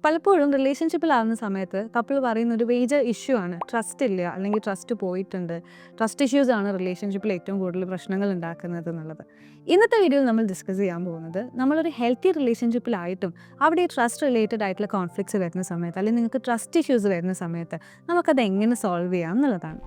പലപ്പോഴും റിലേഷൻഷിപ്പിലാവുന്ന സമയത്ത് കപ്പിൾ പറയുന്ന ഒരു മേജർ ഇഷ്യൂ ആണ് ട്രസ്റ്റ് ഇല്ല, അല്ലെങ്കിൽ ട്രസ്റ്റ് പോയിട്ടുണ്ട്. ട്രസ്റ്റ് ഇഷ്യൂസ് ആണ് റിലേഷൻഷിപ്പിൽ ഏറ്റവും കൂടുതൽ പ്രശ്നങ്ങൾ ഉണ്ടാക്കുന്നത് എന്നുള്ളത്. ഇന്നത്തെ വീഡിയോയിൽ നമ്മൾ ഡിസ്കസ് ചെയ്യാൻ പോകുന്നത്, നമ്മളൊരു ഹെൽത്തി റിലേഷൻഷിപ്പിലായിട്ടും അവിടെ ട്രസ്റ്റ് റിലേറ്റഡ് ആയിട്ടുള്ള കോൺഫ്ലിക്ട്സ് വരുന്ന സമയത്ത്, അല്ലെങ്കിൽ നിങ്ങൾക്ക് ട്രസ്റ്റ് ഇഷ്യൂസ് വരുന്ന സമയത്ത് നമുക്കത് എങ്ങനെ സോൾവ് ചെയ്യാം എന്നുള്ളതാണ്.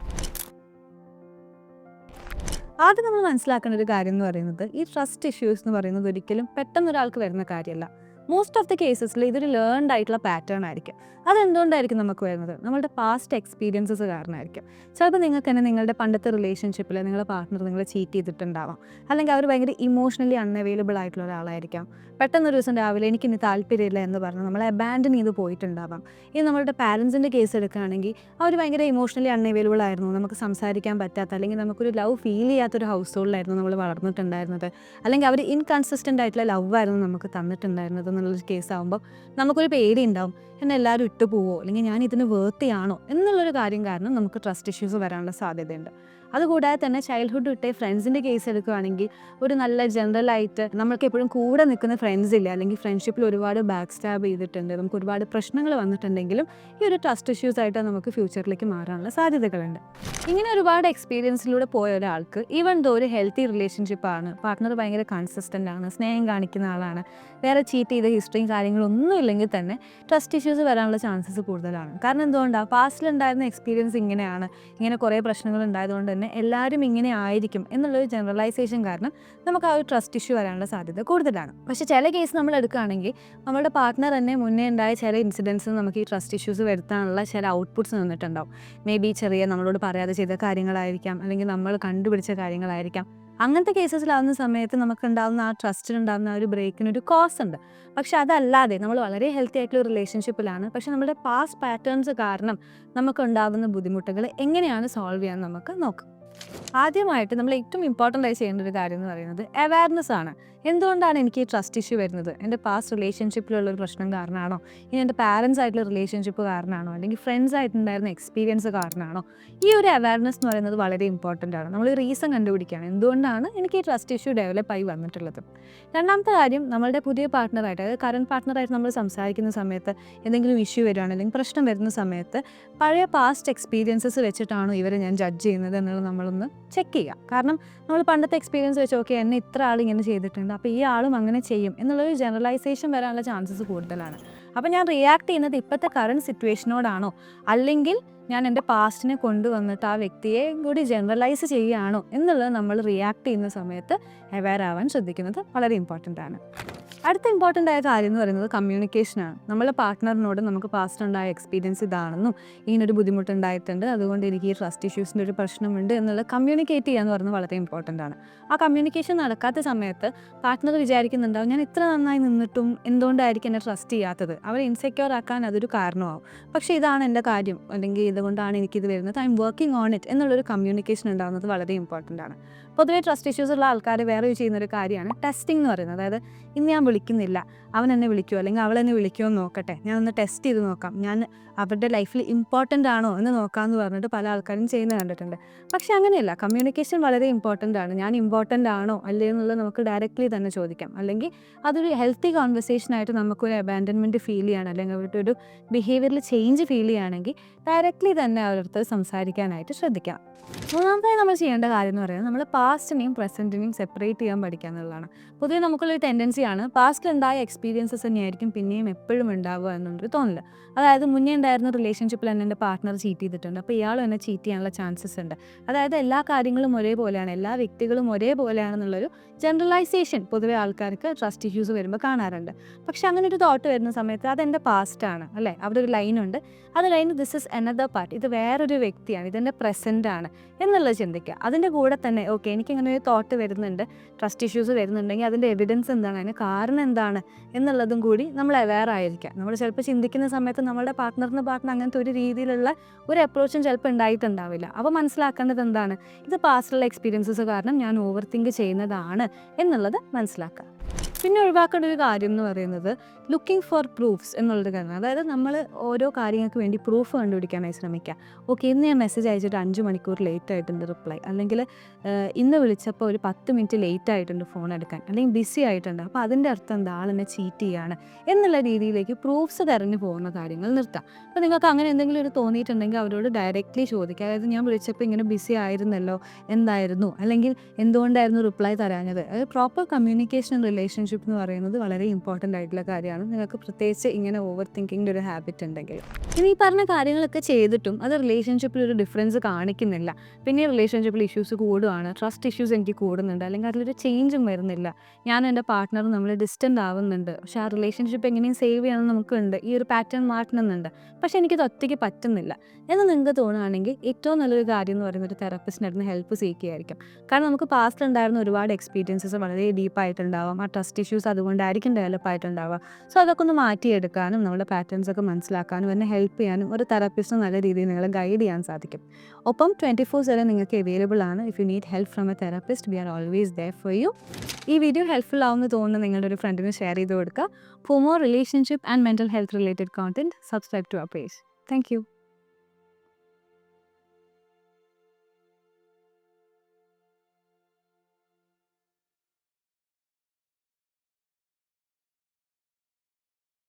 ആദ്യം നമ്മൾ മനസ്സിലാക്കേണ്ട ഒരു കാര്യം എന്ന് പറയുന്നത്, ഈ ട്രസ്റ്റ് ഇഷ്യൂസ് എന്ന് പറയുന്നത് ഒരിക്കലും പെട്ടെന്ന് ഒരാൾക്ക് വരുന്ന കാര്യമല്ല. മോസ്റ്റ് ഓഫ് ദി കേസസിൽ ഇതൊരു ലേൺഡ് ആയിട്ടുള്ള പാറ്റേൺ ആയിരിക്കും. അതെന്തുകൊണ്ടായിരിക്കും നമുക്ക് വരുന്നത്? നമ്മളുടെ പാസ്റ്റ് എക്സ്പീരിയൻസസ് കാരണമായിരിക്കും. ചിലപ്പോൾ നിങ്ങൾക്ക് തന്നെ നിങ്ങളുടെ പണ്ടത്തെ റിലേഷൻഷിപ്പിൽ നിങ്ങളുടെ പാർട്ട്ണർ നിങ്ങളെ ചീറ്റ് ചെയ്തിട്ടുണ്ടാവാം, അല്ലെങ്കിൽ അവർ ഭയങ്കര ഇമോഷണലി അൺഅവൈലബിൾ ആയിട്ടുള്ള ഒരാളായിരിക്കാം. പെട്ടെന്നൊരു ദിവസം രാവിലെ എനിക്കിനി താല്പര്യമില്ല എന്ന് പറഞ്ഞ് നമ്മളെ അബാൻഡൻ ചെയ്ത് പോയിട്ടുണ്ടാവാം. ഇനി നമ്മളുടെ പാരൻസിൻ്റെ കേസ് എടുക്കുകയാണെങ്കിൽ അവർ ഭയങ്കര ഇമോഷണലി അൺഅവൈലബിൾ ആയിരുന്നു, നമുക്ക് സംസാരിക്കാൻ പറ്റാത്ത, അല്ലെങ്കിൽ നമുക്കൊരു ലവ് ഫീൽ ചെയ്യാത്തൊരു ഹൗസ് ഹോൾഡിലായിരുന്നു നമ്മൾ വളർന്നിട്ടുണ്ടായിരുന്നത്, അല്ലെങ്കിൽ അവർ ഇൻകൺസിസ്റ്റൻ്റ് ആയിട്ടുള്ള ലവ് ആയിരുന്നു നമുക്ക് തന്നിട്ടുണ്ടായിരുന്നത് എന്നുള്ളൊരു കേസാകുമ്പോൾ നമുക്കൊരു പേടി ഉണ്ടാവും, എന്നെ എല്ലാവരും ഇട്ടു പോവോ, അല്ലെങ്കിൽ ഞാൻ ഇതിന് വേർത്തിയാണോ എന്നുള്ളൊരു കാര്യം കാരണം നമുക്ക് ട്രസ്റ്റ് ഇഷ്യൂസ് വരാനുള്ള സാധ്യതയുണ്ട്. അതുകൂടാതെ തന്നെ ചൈൽഡ്ഹുഡ് വിട്ടേ ഫ്രണ്ട്സിൻ്റെ കേസ് എടുക്കുകയാണെങ്കിൽ, ഒരു നല്ല ജനറലായിട്ട് നമ്മൾക്ക് എപ്പോഴും കൂടെ നിൽക്കുന്ന ഫ്രണ്ട്സ് ഇല്ല, അല്ലെങ്കിൽ ഫ്രണ്ട്ഷിപ്പിൽ ഒരുപാട് ബാക്ക് സ്റ്റാബ് ചെയ്തിട്ടുണ്ട്, നമുക്ക് ഒരുപാട് പ്രശ്നങ്ങൾ വന്നിട്ടുണ്ടെങ്കിലും ഈ ഒരു ട്രസ്റ്റ് ഇഷ്യൂസ് ആയിട്ട് നമുക്ക് ഫ്യൂച്ചറിലേക്ക് മാറാനുള്ള സാധ്യതകളുണ്ട്. ഇങ്ങനെ ഒരുപാട് എക്സ്പീരിയൻസിലൂടെ പോയ ഒരാൾക്ക്, ഈവൻ ദോ ഒരു ഹെൽത്തി റിലേഷൻഷിപ്പാണ്, പാർട്ട്ണർ ഭയങ്കര കൺസിസ്റ്റൻ്റ് ആണ്, സ്നേഹം കാണിക്കുന്ന ആളാണ്, വേറെ ചീറ്റ് ചെയ്ത ഹിസ്റ്ററിയും കാര്യങ്ങളൊന്നും ഇല്ലെങ്കിൽ തന്നെ ട്രസ്റ്റ് ഇഷ്യൂസ് വരാനുള്ള ചാൻസസ് കൂടുതലാണ്. കാരണം എന്തുകൊണ്ടാണ്? പാസ്റ്റിലുണ്ടായിരുന്ന എക്സ്പീരിയൻസ് ഇങ്ങനെയാണ്, ഇങ്ങനെ കുറേ പ്രശ്നങ്ങൾ ഉണ്ടായതുകൊണ്ട് തന്നെ എല്ലാവരും ഇങ്ങനെ ആയിരിക്കും എന്നുള്ളൊരു ജനറലൈസേഷൻ കാരണം നമുക്ക് ആ ഒരു ട്രസ്റ്റ് ഇഷ്യൂ വരാനുള്ള സാധ്യത കൂടുതലാണ്. പക്ഷേ ചില കേസ് നമ്മൾ എടുക്കുകയാണെങ്കിൽ, നമ്മുടെ പാർട്ട്ണർ തന്നെ മുന്നേ ഉണ്ടായ ചില ഇൻസിഡൻസിന് നമുക്ക് ഈ ട്രസ്റ്റ് ഇഷ്യൂസ് വരുത്താനുള്ള ചില ഔട്ട്പുട്ട്സ് നിന്നിട്ടുണ്ടാവും. മേ ബി ചെറിയ നമ്മളോട് പറയാതെ ചെയ്ത കാര്യങ്ങളായിരിക്കാം, അല്ലെങ്കിൽ നമ്മൾ കണ്ടുപിടിച്ച കാര്യങ്ങളായിരിക്കാം. അങ്ങനത്തെ കേസസിലാവുന്ന സമയത്ത് നമുക്കുണ്ടാകുന്ന ആ ട്രസ്റ്റിനുണ്ടാകുന്ന ആ ഒരു ബ്രേക്കിനൊരു കോസ് ഉണ്ട്. പക്ഷെ അതല്ലാതെ നമ്മൾ വളരെ ഹെൽത്തി ആയിട്ടുള്ള റിലേഷൻഷിപ്പിലാണ്, പക്ഷെ നമ്മുടെ പാസ്റ്റ് പാറ്റേൺസ് കാരണം നമുക്കുണ്ടാകുന്ന ബുദ്ധിമുട്ടുകൾ എങ്ങനെയാണ് സോൾവ് ചെയ്യാൻ നമുക്ക് നോക്കാം. ആദ്യമായിട്ട് നമ്മൾ ഏറ്റവും ഇമ്പോർട്ടൻ്റ് ആയി ചെയ്യേണ്ട ഒരു കാര്യം എന്ന് പറയുന്നത് അവയർനെസ് ആണ്. എന്തുകൊണ്ടാണ് എനിക്ക് ഈ ട്രസ്റ്റ് ഇഷ്യൂ വരുന്നത്? എൻ്റെ പാസ്റ്റ് റിലേഷൻഷിപ്പിലുള്ളൊരു പ്രശ്നം കാരണമാണോ, ഇനി എൻ്റെ പാരൻസ് ആയിട്ടുള്ള റിലേഷൻഷിപ്പ് കാരണമാണോ, അല്ലെങ്കിൽ ഫ്രണ്ട്സ് ആയിട്ടുണ്ടായിരുന്ന എക്സ്പീരിയൻസ് കാരണമാണോ? ഈ ഒരു അവയർനെസ് എന്ന് പറയുന്നത് വളരെ ഇമ്പോർട്ടൻ്റ് ആണ്. നമ്മൾ റീസൺ കണ്ടുപിടിക്കുകയാണ്, എന്തുകൊണ്ടാണ് എനിക്ക് ഈ ട്രസ്റ്റ് ഇഷ്യൂ ഡെവലപ്പ് ആയി വന്നിട്ടുള്ളത്. രണ്ടാമത്തെ കാര്യം, നമ്മളുടെ പുതിയ പാർട്ട്ണറായിട്ട്, അതായത് കറണ്ട് പാർട്ട്ണറായിട്ട് നമ്മൾ സംസാരിക്കുന്ന സമയത്ത് എന്തെങ്കിലും ഇഷ്യൂ വരുവാണ്, അല്ലെങ്കിൽ പ്രശ്നം വരുന്ന സമയത്ത് പഴയ പാസ്റ്റ് എക്സ്പീരിയൻസസ് വെച്ചിട്ടാണോ ഇവരെ ഞാൻ ജഡ്ജ് ചെയ്യുന്നത് എന്നുള്ളത് നമ്മളൊന്ന് ചെക്ക് ചെയ്യുക. കാരണം നമ്മൾ പണ്ടത്തെ എക്സ്പീരിയൻസ് വെച്ച്, ഓക്കെ എന്നെ ഇത്ര ആൾ ഇങ്ങനെ ചെയ്തിട്ടുണ്ട്, അപ്പോൾ ഈ ആളും അങ്ങനെ ചെയ്യും എന്നുള്ളൊരു ജനറലൈസേഷൻ വരാനുള്ള ചാൻസസ് കൂടുതലാണ്. അപ്പോൾ ഞാൻ റിയാക്ട് ചെയ്യുന്നത് ഇപ്പോഴത്തെ കറണ്ട് സിറ്റുവേഷനോടാണോ, അല്ലെങ്കിൽ ഞാൻ എൻ്റെ പാസ്റ്റിനെ കൊണ്ടുവന്നിട്ട് ആ വ്യക്തിയെ കൂടി ജനറലൈസ് ചെയ്യുകയാണോ എന്നുള്ളത് നമ്മൾ റിയാക്ട് ചെയ്യുന്ന സമയത്ത് അവെയർ ആവാൻ ശ്രദ്ധിക്കുന്നത് വളരെ ഇമ്പോർട്ടൻ്റ് ആണ്. അടുത്ത ഇമ്പോർട്ടൻ്റ് ആയ കാര്യം എന്ന് പറയുന്നത് കമ്മ്യൂണിക്കേഷനാണ്. നമ്മളെ പാർട്ട്ണറിനോട് നമുക്ക് പാസ്റ്റ് ഉണ്ടായ എക്സ്പീരിയൻസ് ഇതാണെന്നും ഇങ്ങനൊരു ബുദ്ധിമുട്ടുണ്ടായിട്ടുണ്ട്, അതുകൊണ്ട് എനിക്ക് ഈ ട്രസ്റ്റ് ഇഷ്യൂസിൻ്റെ ഒരു പ്രശ്നമുണ്ട് എന്നുള്ളത് കമ്മ്യൂണിക്കേറ്റ് ചെയ്യുക എന്ന് പറയുന്നത് വളരെ ഇമ്പോർട്ടൻ്റ് ആണ്. ആ കമ്മ്യൂണിക്കേഷൻ നടക്കാത്ത സമയത്ത് പാർട്ട്ണർ വിചാരിക്കുന്നുണ്ടാവും, ഞാൻ ഇത്ര നന്നായി നിന്നിട്ടും എന്തുകൊണ്ടായിരിക്കും എന്നെ ട്രസ്റ്റ് ചെയ്യാത്തത്, അവരെ ഇൻസെക്യൂർ ആക്കാൻ അതൊരു കാരണമാവും. പക്ഷേ ഇതാണ് എൻ്റെ കാര്യം, അല്ലെങ്കിൽ ഇതുകൊണ്ടാണ് എനിക്കിത് വരുന്നത്, I am working on it എന്നുള്ളൊരു കമ്മ്യൂണിക്കേഷൻ ഉണ്ടാകുന്നത് വളരെ ഇമ്പോർട്ടൻ്റ് ആണ്. പൊതുവേ ട്രസ്റ്റ് ഇഷ്യൂസ് ഉള്ള ആൾക്കാർ വേറെ ചെയ്യുന്നൊരു കാര്യമാണ് ടെസ്റ്റിംഗ് എന്ന് പറയുന്നത്. അതായത് ഇന്ന് ഞാൻ വിളിക്കുന്നില്ല, അവൻ എന്നെ വിളിക്കുമോ അല്ലെങ്കിൽ അവൾ എന്നെ വിളിക്കുമോ എന്ന് നോക്കട്ടെ, ഞാൻ ഒന്ന് ടെസ്റ്റ് ചെയ്ത് നോക്കാം, ഞാൻ അവരുടെ ലൈഫിൽ ഇമ്പോർട്ടൻ്റ് ആണോ എന്ന് നോക്കാമെന്ന് പറഞ്ഞിട്ട് പല ആൾക്കാരും ചെയ്യുന്നത് കണ്ടിട്ടുണ്ട്. പക്ഷേ അങ്ങനെയല്ല, കമ്മ്യൂണിക്കേഷൻ വളരെ ഇമ്പോർട്ടൻ്റ് ആണ്. ഞാൻ ഇമ്പോർട്ടൻ്റ് ആണോ അല്ലേ എന്നുള്ളത് നമുക്ക് ഡയറക്റ്റ്ലി തന്നെ ചോദിക്കാം, അല്ലെങ്കിൽ അതൊരു ഹെൽത്തി കോൺവെർസേഷനായിട്ട് നമുക്കൊരു അബാൻഡൻമെൻറ്റ് ഫീൽ ചെയ്യണം, അല്ലെങ്കിൽ അവരുടെ ഒരു ബിഹേവിയറിൽ ചേഞ്ച് ഫീൽ ചെയ്യുകയാണെങ്കിൽ ഡയറക്റ്റ്ലി തന്നെ അവരടുത്ത് സംസാരിക്കാനായിട്ട് ശ്രദ്ധിക്കാം. മൂന്നാമതായി നമ്മൾ ചെയ്യേണ്ട കാര്യം എന്ന് പറയുന്നത്, നമ്മൾ പാസ്റ്റിനെയും പ്രസൻറ്റിനെയും സെപ്പറേറ്റ് ചെയ്യാൻ പഠിക്കുക എന്നുള്ളതാണ്. പൊതുവെ നമുക്കുള്ളൊരു ടെൻഡൻസിയാണ് പാസ്റ്റിൽ ഉണ്ടായ എക്സ്പീരിയൻസസ് തന്നെയായിരിക്കും പിന്നെയും എപ്പോഴും ഉണ്ടാവുക എന്നുള്ളൊരു തോന്നൽ. അതായത് മുന്നേ ഉണ്ടായിരുന്ന റിലേഷൻഷിപ്പിൽ തന്നെ എൻ്റെ പാർട്ട്ണർ ചീറ്റ് ചെയ്തിട്ടുണ്ട്, അപ്പോൾ ഇയാളും എന്നെ ചീറ്റ് ചെയ്യാനുള്ള ചാൻസസ് ഉണ്ട്. അതായത് എല്ലാ കാര്യങ്ങളും ഒരേപോലെയാണ്, എല്ലാ വ്യക്തികളും ഒരേപോലെയാണെന്നുള്ളൊരു ജനറലൈസേഷൻ പൊതുവെ ആൾക്കാർക്ക് ട്രസ്റ്റ് ഇഷ്യൂസ് വരുമ്പോൾ കാണാറുണ്ട്. പക്ഷെ അങ്ങനെ ഒരു തോട്ട് വരുന്ന സമയത്ത് അതെൻ്റെ പാസ്റ്റാണ് അല്ലേ, അവിടെ ഒരു ലൈനുണ്ട്, അത് line this is another part, ഇത് വേറൊരു വ്യക്തിയാണ്, ഇതെൻ്റെ പ്രസൻ്റ് ആണ് എന്നുള്ളത് ചിന്തിക്കുക. അതിൻ്റെ കൂടെ തന്നെ ഓക്കെ എനിക്കിങ്ങനെ ഒരു തോട്ട് വരുന്നുണ്ട്, ട്രസ്റ്റ് ഇഷ്യൂസ് വരുന്നുണ്ടെങ്കിൽ അതിൻ്റെ എവിഡൻസ് എന്താണ്, അതിന് കാരണം എന്താണ് എന്നുള്ളതും കൂടി നമ്മൾ അവെയർ ആയിരിക്കുക. നമ്മൾ ചിലപ്പോൾ ചിന്തിക്കുന്ന സമയത്ത് നമ്മുടെ പാർട്ട്ണറിന് അങ്ങനത്തെ ഒരു രീതിയിലുള്ള ഒരു അപ്രോച്ചും ചിലപ്പോൾ ഉണ്ടായിട്ടുണ്ടാവില്ല. അപ്പോൾ മനസ്സിലാക്കേണ്ടത് എന്താണ്, ഇത് പാസ്റ്റിലുള്ള എക്സ്പീരിയൻസസ് കാരണം ഞാൻ ഓവർ തിങ്ക് ചെയ്യുന്നതാണ് എന്നുള്ളത് മനസ്സിലാക്കുക. പിന്നെ ഒഴിവാക്കേണ്ട ഒരു കാര്യം എന്ന് പറയുന്നത് ലുക്കിംഗ് ഫോർ പ്രൂഫ്സ് എന്നുള്ളൊരു കാര്യമാണ്. അതായത് നമ്മൾ ഓരോ കാര്യങ്ങൾക്ക് വേണ്ടി പ്രൂഫ് കണ്ടുപിടിക്കാനായി ശ്രമിക്കുക. ഓക്കെ, ഇന്ന് ഞാൻ മെസ്സേജ് അയച്ചിട്ട് 5 മണിക്കൂർ ലേറ്റ് ആയിട്ടുണ്ട് റിപ്ലൈ, അല്ലെങ്കിൽ ഇന്ന് വിളിച്ചപ്പോൾ ഒരു 10 മിനിറ്റ് ലേറ്റ് ആയിട്ടുണ്ട് ഫോൺ എടുക്കാൻ, അല്ലെങ്കിൽ ബിസി ആയിട്ടുണ്ട്, അപ്പോൾ അതിൻ്റെ അർത്ഥം എന്താ, ആൾ എന്നെ ചീറ്റ് ചെയ്യാണ് എന്നുള്ള രീതിയിലേക്ക് പ്രൂഫ്സ് തെരഞ്ഞു പോകുന്ന കാര്യങ്ങൾ നിർത്താം. അപ്പോൾ നിങ്ങൾക്ക് അങ്ങനെ എന്തെങ്കിലും ഒരു തോന്നിയിട്ടുണ്ടെങ്കിൽ അവരോട് ഡയറക്റ്റ്ലി ചോദിക്കുക. അതായത് ഞാൻ വിളിച്ചപ്പോൾ ഇങ്ങനെ ബിസി ആയിരുന്നല്ലോ, എന്തായിരുന്നു, അല്ലെങ്കിൽ എന്തുകൊണ്ടായിരുന്നു റിപ്ലൈ തരാഞ്ഞത്. അതായത് പ്രോപ്പർ കമ്മ്യൂണിക്കേഷൻ റിലേഷൻഷിപ്പ് എന്ന് പറയുന്നത് വളരെ ഇമ്പോർട്ടൻ്റ് ആയിട്ടുള്ള കാര്യമാണ്. നിങ്ങൾക്ക് പ്രത്യേകിച്ച് ഇങ്ങനെ ഓവർ തിങ്കിങ്ങിൻ്റെ ഒരു ഹാബിറ്റ് ഉണ്ടെങ്കിൽ. ഇനി ഈ പറഞ്ഞ കാര്യങ്ങളൊക്കെ ചെയ്തിട്ടും അത് റിലേഷൻഷിപ്പിൽ ഒരു ഡിഫറൻസ് കാണിക്കുന്നില്ല, പിന്നെ റിലേഷൻഷിപ്പിൽ ഇഷ്യൂസ് കൂടുകയാണ്, ട്രസ്റ്റ് ഇഷ്യൂസ് എനിക്ക് കൂടുന്നുണ്ട്, അല്ലെങ്കിൽ അതിലൊരു ചേഞ്ചും വരുന്നില്ല, ഞാനും എൻ്റെ പാർട്ട്ണറും നമ്മൾ ഡിസ്റ്റൻ്റ് ആവുന്നുണ്ട്, പക്ഷേ ആ റിലേഷൻഷിപ്പ് എങ്ങനെയും സേവ് ചെയ്യണമെന്ന് നമുക്കുണ്ട്, ഈ ഒരു പാറ്റേൺ മാറ്റണമെന്നുണ്ട്, പക്ഷേ എനിക്കിത് ഒറ്റയ്ക്ക് പറ്റുന്നില്ല എന്ന് നിങ്ങൾക്ക് തോന്നുകയാണെങ്കിൽ ഏറ്റവും നല്ലൊരു കാര്യം എന്ന് പറയുന്നത് ഒരു തെറപ്പിസ്റ്റിൻ്റെ അടുത്ത് ഹെൽപ്പ് സീക്കുകയായിരിക്കും. കാരണം നമുക്ക് പാസ്റ്റിൽ ഉണ്ടായിരുന്ന ഒരുപാട് എക്സ്പീരിയൻസസ് വളരെ ഡീപ്പായിട്ടുണ്ടാവാം, ആ ട്രസ്റ്റ് ഇഷ്യൂസ് അതുകൊണ്ടായിരിക്കും ഡെവലപ്പ് ആയിട്ടുണ്ടാവുക. സോ അതൊക്കെ ഒന്ന് മാറ്റിയെടുക്കാനും നമ്മുടെ പാറ്റേൺസ് ഒക്കെ മനസ്സിലാക്കാനും എന്നെ ഹെൽപ്പ് ചെയ്യാനും ഒരു തെറപ്പിസ്റ്റ് നല്ല രീതിയിൽ നിങ്ങളെ ഗൈഡ് ചെയ്യാൻ സാധിക്കും. ഒപ്പം 24/7 നിങ്ങൾക്ക് അവൈലബിൾ ആണ്. If you need help from a therapist, we are always there for you. ഈ വീഡിയോ ഹെൽപ്ഫുൾ ആവുമെന്ന് തോന്നുന്ന നിങ്ങളുടെ ഒരു ഫ്രണ്ടിന് ഷെയർ ചെയ്ത് കൊടുക്കുക. For more relationship and mental health related content, subscribe to our page. Thank U.